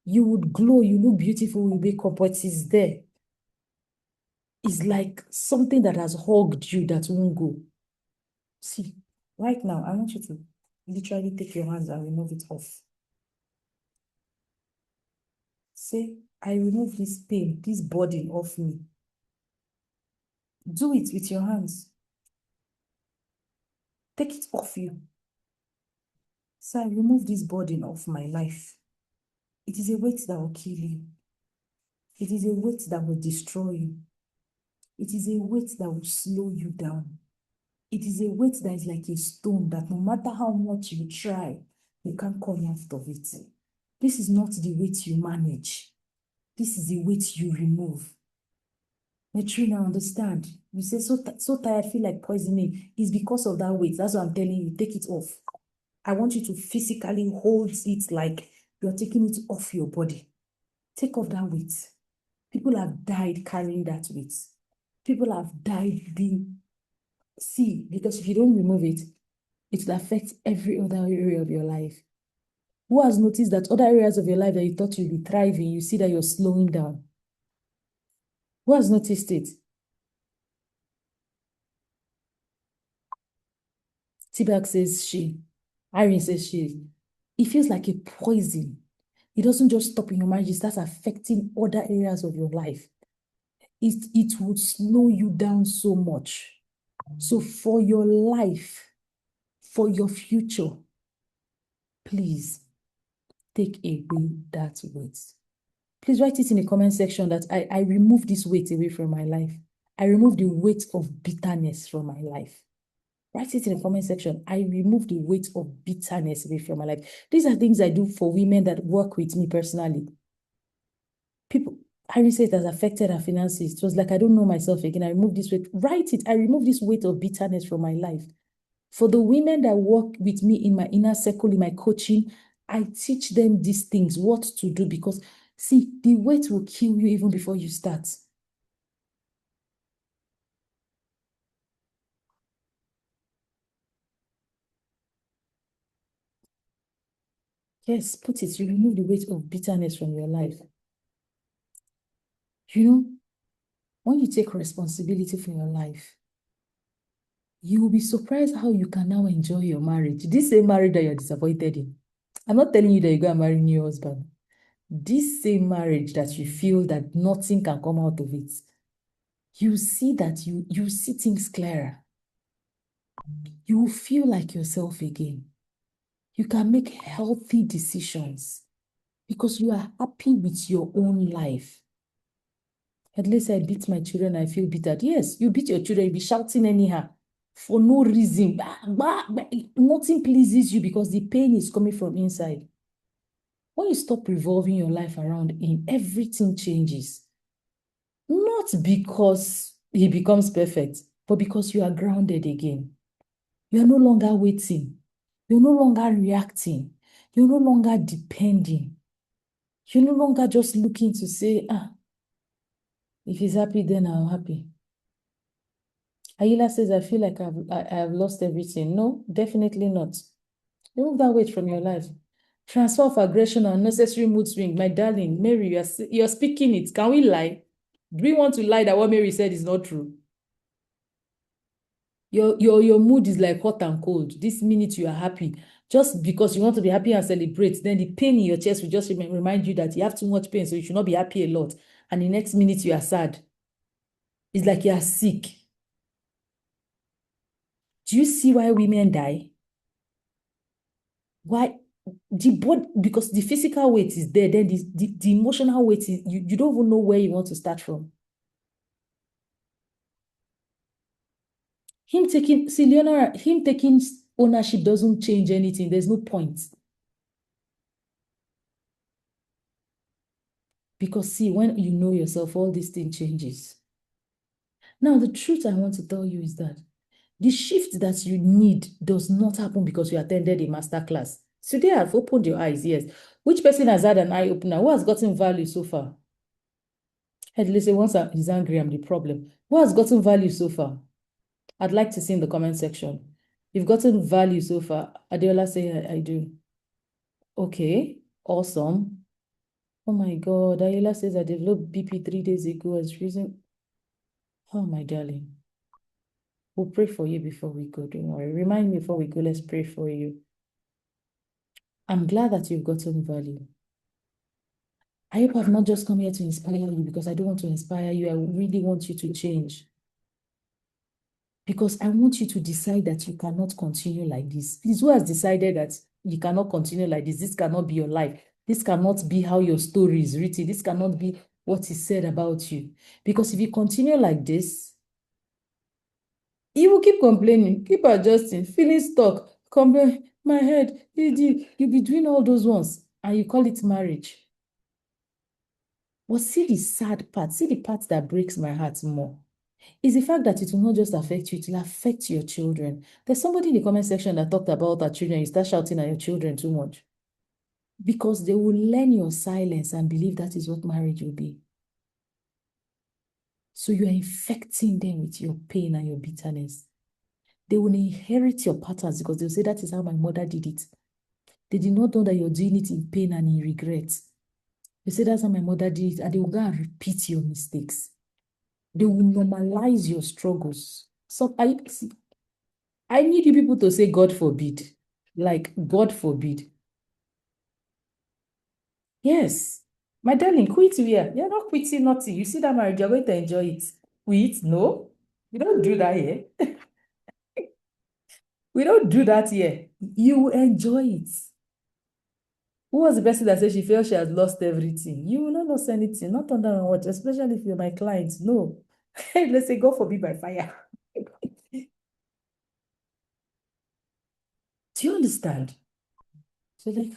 You would glow, you look beautiful, you wake up, but it's there. It's like something that has hugged you that won't go. See, right now, I want you to literally take your hands and remove it off. Say, I remove this pain, this burden off me. Do it with your hands. Take it off you. Say, I remove this burden off my life. It is a weight that will kill you. It is a weight that will destroy you. It is a weight that will slow you down. It is a weight that is like a stone that no matter how much you try, you can't come out of it. This is not the weight you manage. This is the weight you remove. Neutrina, understand. You say so tired, feel like poisoning. It's because of that weight. That's what I'm telling you. Take it off. I want you to physically hold it like you're taking it off your body. Take off that weight. People have died carrying that weight. People have died being. See, because if you don't remove it, it will affect every other area of your life. Who has noticed that other areas of your life that you thought you'd be thriving, you see that you're slowing down? Who has noticed it? T-Bag says she. Irene says she. It feels like a poison. It doesn't just stop in your marriage, it starts affecting other areas of your life. It would slow you down so much. So for your life, for your future, please take away that weight. Please write it in the comment section that I remove this weight away from my life. I remove the weight of bitterness from my life. Write it in the comment section. I remove the weight of bitterness away from my life. These are things I do for women that work with me personally. People, Harry said it has affected her finances. It was like, I don't know myself again. I remove this weight. Write it. I remove this weight of bitterness from my life. For the women that work with me in my inner circle, in my coaching, I teach them these things, what to do, because see, the weight will kill you even before you start. Yes, put it. You remove the weight of bitterness from your life. You know, when you take responsibility for your life, you will be surprised how you can now enjoy your marriage. This same marriage that you're disappointed in. I'm not telling you that you're going to marry a new husband. This same marriage that you feel that nothing can come out of it, you see that you see things clearer. You will feel like yourself again. You can make healthy decisions because you are happy with your own life. At least I beat my children, I feel bitter. Yes, you beat your children, you be shouting anyhow for no reason. Nothing pleases you because the pain is coming from inside. When you stop revolving your life around him, everything changes. Not because he becomes perfect, but because you are grounded again. You are no longer waiting. You're no longer reacting. You're no longer depending. You're no longer just looking to say, if he's happy, then I'm happy. Ayila says, I feel like I have lost everything. No, definitely not. Remove that weight from your life. Transfer of aggression and unnecessary mood swing. My darling, Mary, you're speaking it. Can we lie? Do we want to lie that what Mary said is not true? Your mood is like hot and cold. This minute you are happy. Just because you want to be happy and celebrate, then the pain in your chest will just remind you that you have too much pain, so you should not be happy a lot. And the next minute you are sad. It's like you are sick. Do you see why women die? Why? Because the physical weight is there, then the emotional weight is, you don't even know where you want to start from. Him taking, see, Leonora, him taking ownership doesn't change anything. There's no point. Because see, when you know yourself, all these things changes. Now, the truth I want to tell you is that the shift that you need does not happen because you attended a master class. Today, I've opened your eyes, yes. Which person has had an eye opener? Who has gotten value so far? Listen, once he's angry, I'm the problem. Who has gotten value so far? I'd like to see in the comment section. You've gotten value so far. Adeola say, I do. Okay, awesome. Oh my God, Adeola says I developed BP 3 days ago as reason. Oh, my darling. We'll pray for you before we go. Don't worry. Remind me before we go. Let's pray for you. I'm glad that you've gotten value. I hope I've not just come here to inspire you because I don't want to inspire you. I really want you to change. Because I want you to decide that you cannot continue like this. Please, who has decided that you cannot continue like this? This cannot be your life. This cannot be how your story is written. This cannot be what is said about you. Because if you continue like this, you will keep complaining, keep adjusting, feeling stuck, complain, my head, you'll be doing all those ones, and you call it marriage. But see the sad part, see the part that breaks my heart more, is the fact that it will not just affect you, it will affect your children. There's somebody in the comment section that talked about our children. You start shouting at your children too much. Because they will learn your silence and believe that is what marriage will be. So you are infecting them with your pain and your bitterness. They will inherit your patterns because they'll say, that is how my mother did it. They did not know that you're doing it in pain and in regret. They say, that's how my mother did it. And they will go and repeat your mistakes. They will normalize your struggles. So I need you people to say, God forbid. Like, God forbid. Yes. My darling, quit here. You're not quitting nothing. You see that marriage, you're going to enjoy it. Quit? No. We don't do that here. We don't do that here. You will enjoy it. Who was the person that said she felt she has lost everything? You will not lose anything, not under my watch, especially if you're my client. No. Let's say, God forbid by fire. Do you understand? So like,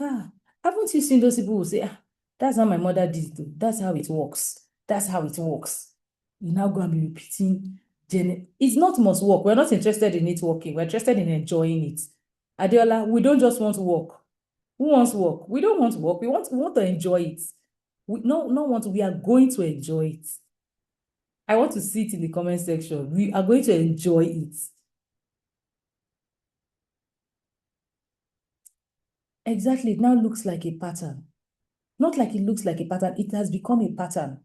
haven't you seen those people who say, that's how my mother did it. That's how it works. That's how it works. You now go and be repeating. It's not must work. We're not interested in it working. We're interested in enjoying it. Adeola, we don't just want to work. Who wants work? We don't want work. We want to enjoy it. We are going to enjoy it. I want to see it in the comment section. We are going to enjoy it. Exactly. It now looks like a pattern. Not like it looks like a pattern. It has become a pattern.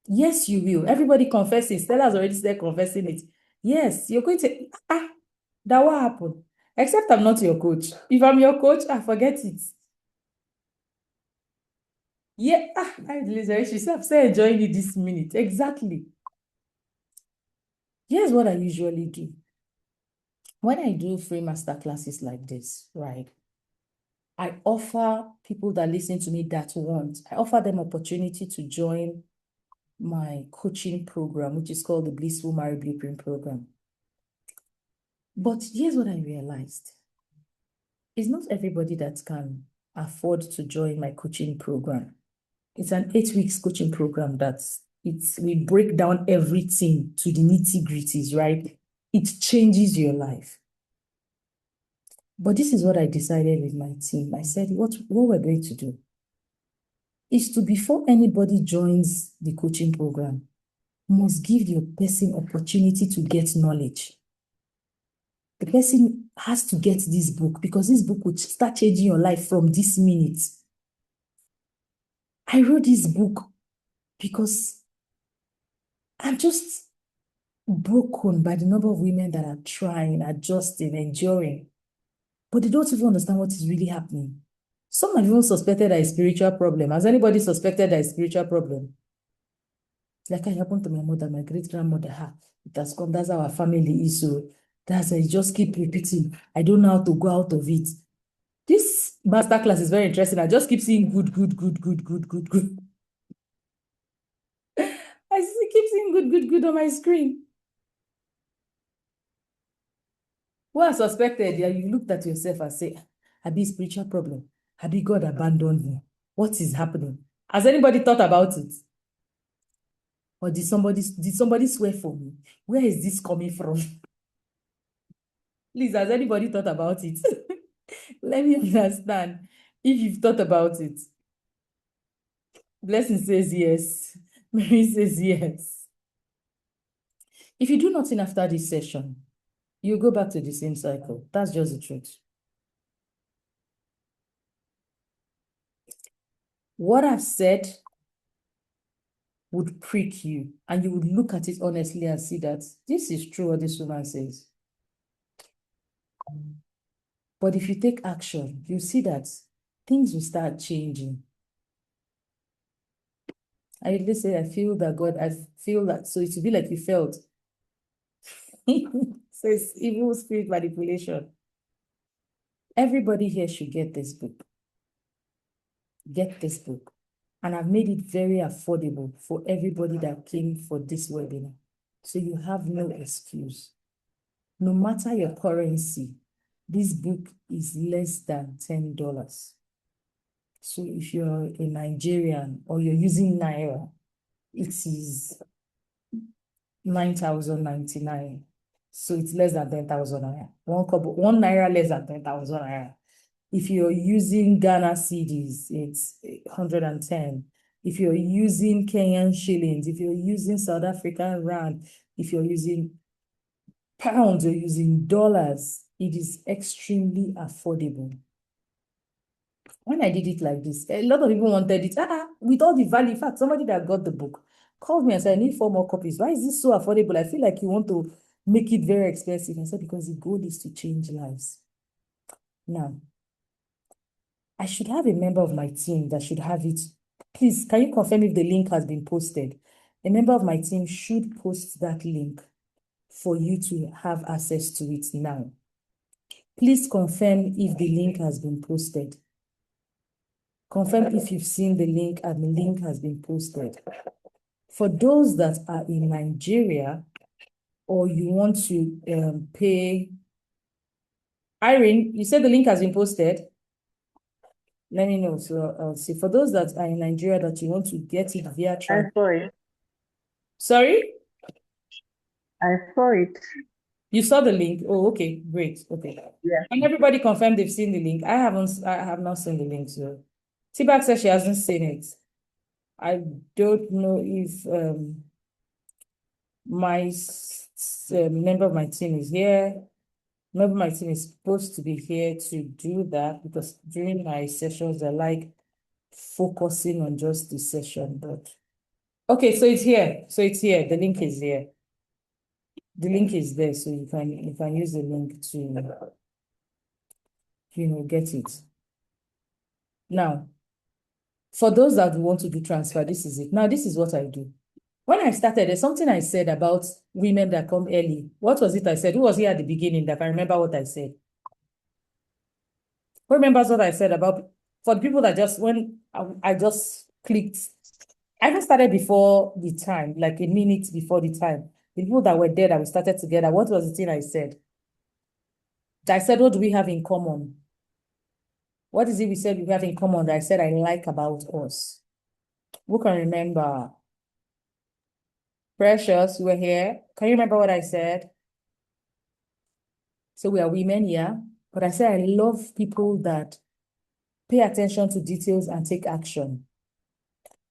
Yes, you will. Everybody confessing. Stella's already started confessing it. Yes, you're going to, that what happened? Except I'm not your coach. If I'm your coach, forget it. Yeah, Lisa, she said, I'm still enjoying it this minute. Exactly. Here's what I usually do. When I do free master classes like this, right? I offer people that listen to me that want, I offer them opportunity to join my coaching program, which is called the Blissful Marriage Blueprint Program. But here's what I realized. It's not everybody that can afford to join my coaching program. It's an 8 weeks coaching program we break down everything to the nitty-gritties, right? It changes your life. But this is what I decided with my team. I said, what we're going to do is to, before anybody joins the coaching program, must give your person opportunity to get knowledge. The person has to get this book because this book will start changing your life from this minute. I wrote this book because I'm just broken by the number of women that are trying, adjusting, enduring, but they don't even understand what is really happening. Some have even suspected a spiritual problem. Has anybody suspected a spiritual problem? Like I happened to my mother, my great-grandmother. It has come. That's how our family is. So that's why I just keep repeating. I don't know how to go out of it. This masterclass is very interesting. I just keep seeing good, good, good, good, good, good, good. I keep seeing good, good, good on my screen. Who I suspected, yeah, you looked at yourself and say, "Abi spiritual problem. Abi God abandoned me. What is happening?" Has anybody thought about it? Or did somebody swear for me? Where is this coming from? Please, has anybody thought about it? Let me understand if you've thought about it. Blessing says yes. Mary says yes. If you do nothing after this session, you go back to the same cycle. That's just the truth. What I've said would prick you, and you would look at it honestly and see that this is true what this woman says. But if you take action, you see that things will start changing. I usually say, I feel that God, I feel that, so it would be like you felt. So it's evil spirit manipulation. Everybody here should get this book. Get this book. And I've made it very affordable for everybody that came for this webinar. So you have no excuse. No matter your currency, this book is less than $10. So if you're a Nigerian or you're using Naira, it is 9,099. So it's less than 10,000 naira. One naira less than 10,000 naira. If you're using Ghana cedis, it's 110. If you're using Kenyan shillings, if you're using South African rand, if you're using pounds, you're using dollars, it is extremely affordable. When I did it like this, a lot of people wanted it. With all the value. In fact, somebody that got the book called me and said, I need 4 more copies. Why is this so affordable? I feel like you want to make it very expensive. I said, because the goal is to change lives. Now, I should have a member of my team that should have it. Please, can you confirm if the link has been posted? A member of my team should post that link for you to have access to it now. Please confirm if the link has been posted. Confirm if you've seen the link and the link has been posted. For those that are in Nigeria or you want to pay, Irene, you said the link has been posted? Let me know. So I'll see. For those that are in Nigeria that you want to get it via I saw it. Sorry? I saw it. You saw the link? Oh, okay, great. Okay. Yeah. And everybody confirmed they've seen the link. I have not seen the link, so T-Bag says she hasn't seen it. I don't know if my member of my team is here. Member of my team is supposed to be here to do that because during my sessions, I like focusing on just the session. But okay, so it's here. So it's here. The link is here. The link is there, so you can use the link to get it. Now, for those that want to do transfer, this is it. Now, this is what I do. When I started, there's something I said about women that come early. What was it I said? Who was here at the beginning that can remember what I said? Who remembers what I said about, for the people that when I just clicked, I even started before the time, like a minute before the time. The people that were there that we started together, what was the thing I said? I said, what do we have in common? What is it we said we have in common that I said I like about us? Who can remember? Precious, you were here. Can you remember what I said? So we are women, yeah. But I said I love people that pay attention to details and take action.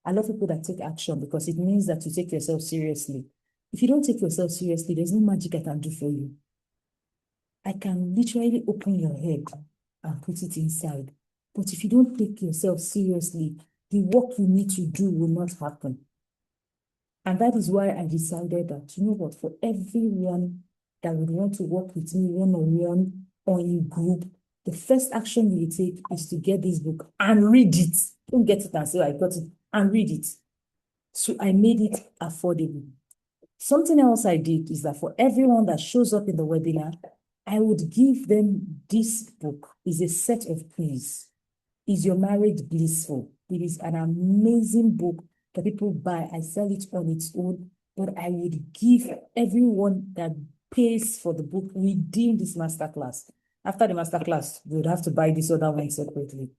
I love people that take action because it means that you take yourself seriously. If you don't take yourself seriously, there's no magic I can do for you. I can literally open your head and put it inside. But if you don't take yourself seriously, the work you need to do will not happen. And that is why I decided that, you know what, for everyone that would want to work with me one-on-one or in group, the first action you take is to get this book and read it. Don't get it and say, I got it, and read it. So I made it affordable. Something else I did is that for everyone that shows up in the webinar, I would give them this book. It's a set of quiz. Is Your Marriage Blissful? It is an amazing book that people buy. I sell it on its own, but I would give everyone that pays for the book within this masterclass. After the masterclass, you would have to buy this other one separately.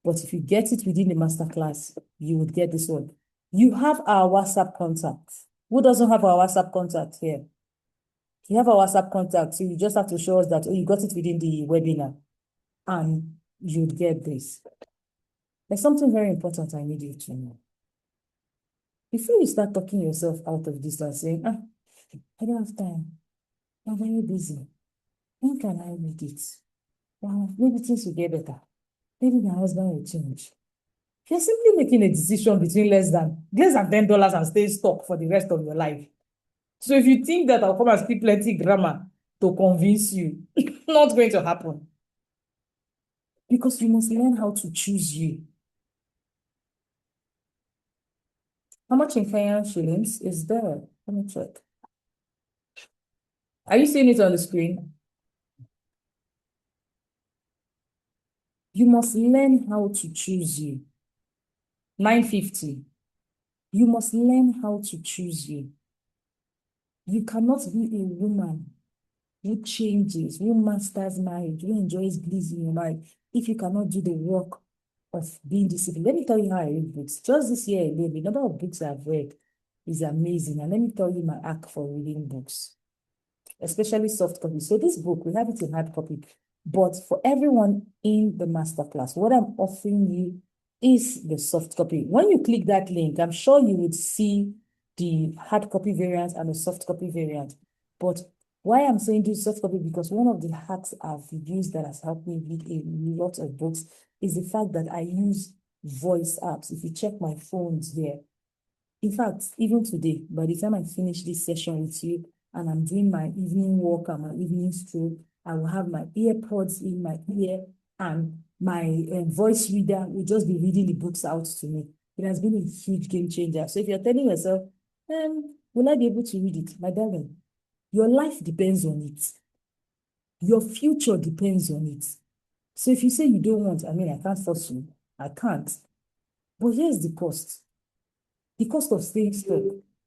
But if you get it within the masterclass, you would get this one. You have our WhatsApp contact. Who doesn't have our WhatsApp contact here? You have our WhatsApp contact, so you just have to show us that, oh, you got it within the webinar, and you'd get this. There's something very important I need you to know. Before you start talking yourself out of this and saying, I don't have time, I'm very busy, when can I read it? Maybe things will get better. Maybe my husband will change. You're simply making a decision between less than $10 and stay stuck for the rest of your life. So if you think that I'll come and speak plenty grammar to convince you, not going to happen. Because you must learn how to choose you. How much in Kenyan shillings is there? Let me check. Are you seeing it on the screen? You must learn how to choose you. 950. You must learn how to choose you. You cannot be a woman who changes, who masters marriage, who enjoys bliss in your marriage, if you cannot do the work of being disciplined. Let me tell you how I read books. Just this year alone, the number of books I've read is amazing. And let me tell you my hack for reading books, especially soft copy. So this book, we have it in hard copy. But for everyone in the masterclass, what I'm offering you is the soft copy. When you click that link, I'm sure you would see the hard copy variant and the soft copy variant. But why I'm saying this soft copy, because one of the hacks I've used that has helped me read a lot of books is the fact that I use voice apps. If you check my phones there, in fact, even today, by the time I finish this session with you and I'm doing my evening walk and my evening stroll, I will have my earpods in my ear and my voice reader will just be reading the books out to me. It has been a huge game changer. So if you're telling yourself, will I be able to read it? My darling, your life depends on it. Your future depends on it. So if you say you don't want, I can't force you. I can't. But here's the cost. The cost of staying stuck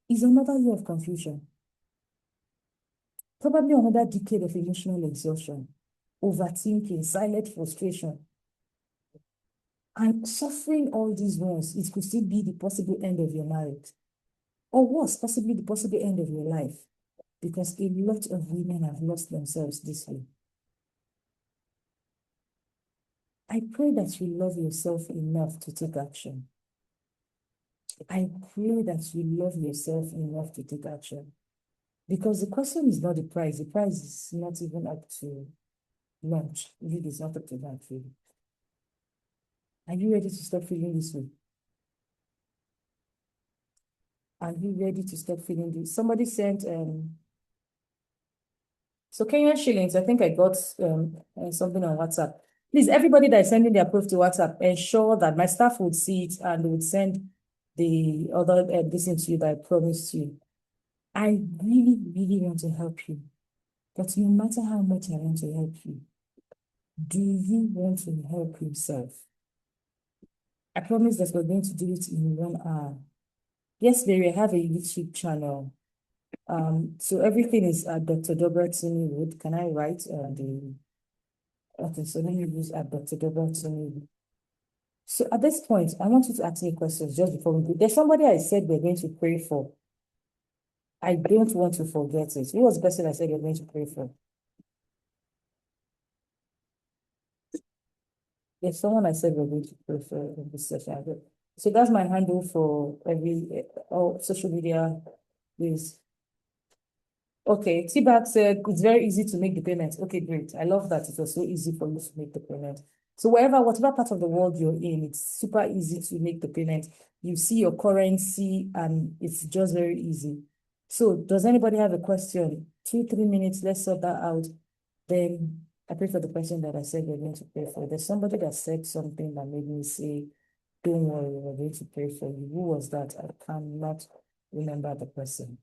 is another year of confusion. Probably another decade of emotional exhaustion, overthinking, silent frustration. And suffering all these ones, it could still be the possible end of your marriage. Or worse, possibly the possible end of your life. Because a lot of women have lost themselves this way. I pray that you love yourself enough to take action. I pray that you love yourself enough to take action. Because the question is not the price. The price is not even up to launch. It is not up to that, really. Are you ready to stop feeling this way? Are you ready to stop feeling this? Somebody sent, so Kenyan shillings, I think I got something on WhatsApp. Please, everybody that is sending their proof to WhatsApp, ensure that my staff would see it and would send the other this to you that I promised you. I really, really want to help you. But no matter how much I want to help you, do you want to help yourself? I promise that we're going to do it in 1 hour. Yes, Mary, I have a YouTube channel. So everything is at Dr. TIMI-WOOD. Can I write okay, so let me use at Dr. TIMI-WOOD. So at this point, I want you to ask me questions just before we go. There's somebody I said we're going to pray for. I don't want to forget it. Who was the person I said we're going to pray for? There's someone I said we're going to pray for in this session. So that's my handle for all social media. Please. Okay, T-Bag said it's very easy to make the payment. Okay, great. I love that it was so easy for you to make the payment. So whatever part of the world you're in, it's super easy to make the payment. You see your currency and it's just very easy. So does anybody have a question? 2-3 minutes, let's sort that out. Then I pray for the person that I said we're going to pray for. There's somebody that said something that made me say, don't worry, we're going to pray for you. Who was that? I cannot remember the person.